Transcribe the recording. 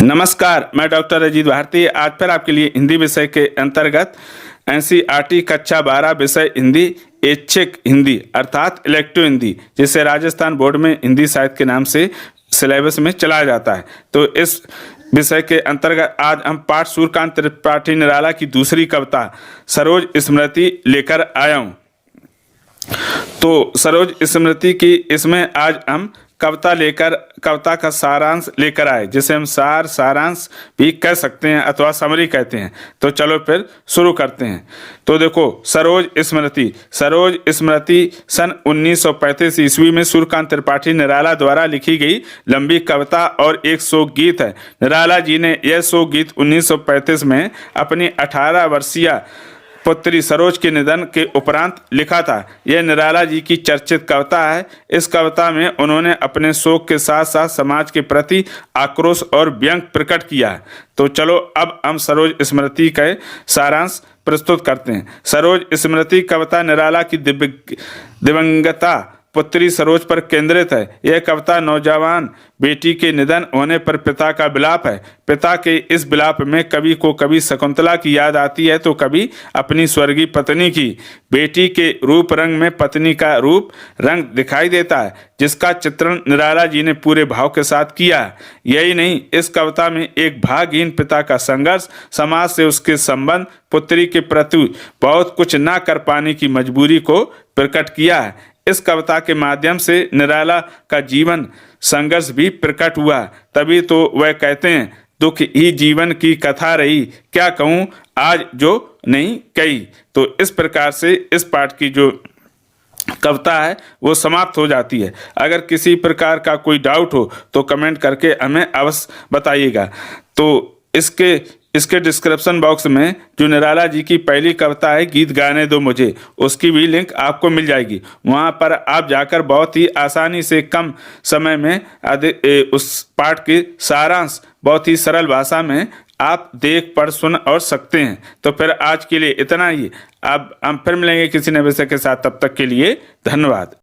नमस्कार, मैं डॉक्टर अजीत भारती आज फिर आपके लिए हिंदी विषय के अंतर्गत एनसीईआरटी कक्षा 12 विषय हिंदी ऐच्छिक हिंदी अर्थात इलेक्टिव हिंदी, जिसे राजस्थान बोर्ड में हिंदी साहित्य के नाम से सिलेबस में चलाया जाता है। तो इस विषय के अंतर्गत आज हम पाठ सूर्यकांत त्रिपाठी निराला की दूसरी कविता सरोज स्मृति लेकर आया हूँ। तो सरोज स्मृति की इसमें आज हम कविता का सारांश लेकर आए, जिसे हम सारांश भी कह सकते हैं अथवा समरी कहते हैं। तो चलो फिर शुरू करते हैं। तो देखो, सरोज स्मृति सन 1935 ईस्वी में सूर्यकांत त्रिपाठी निराला द्वारा लिखी गई लंबी कविता और एक शोक गीत है। निराला जी ने यह शोक गीत 1935 में अपनी 18 वर्षीय पुत्री सरोज के निधन के उपरांत लिखा था। यह निराला जी की चर्चित कविता है। इस कविता में उन्होंने अपने शोक के साथ साथ समाज के प्रति आक्रोश और व्यंग प्रकट किया है। तो चलो अब हम सरोज स्मृति का सारांश प्रस्तुत करते हैं। सरोज स्मृति कविता निराला की दिवंगता पुत्री सरोज पर केंद्रित है। यह कविता नौजवान बेटी के निधन होने पर पिता का विलाप है। पिता के इस विलाप में कवि को कभी शकुंतला की याद आती है तो कभी अपनी स्वर्गीय पत्नी की। बेटी के रूप रंग में पत्नी का रूप रंग दिखाई देता है, जिसका चित्रण निराला जी ने पूरे भाव के साथ किया है। यही नहीं, इस कविता में एक भागहीन पिता का संघर्ष, समाज से उसके संबंध, पुत्री के प्रति बहुत कुछ न कर पाने की मजबूरी को प्रकट किया है। इस कविता के माध्यम से निराला का जीवन संघर्ष भी प्रकट हुआ। तभी तो वह कहते हैं, दुख ही जीवन की कथा रही, क्या कहूँ आज जो नहीं कही। तो इस प्रकार से इस पाठ की जो कविता है वो समाप्त हो जाती है। अगर किसी प्रकार का कोई डाउट हो तो कमेंट करके हमें अवश्य बताइएगा। तो इसके डिस्क्रिप्शन बॉक्स में जो निराला जी की पहली कविता है गीत गाने दो मुझे, उसकी भी लिंक आपको मिल जाएगी। वहाँ पर आप जाकर बहुत ही आसानी से कम समय में उस पाठ की सारांश बहुत ही सरल भाषा में आप देख पढ़ सुन और सकते हैं। तो फिर आज के लिए इतना ही। अब हम फिर मिलेंगे किसी नए विषय के साथ, तब तक के लिए धन्यवाद।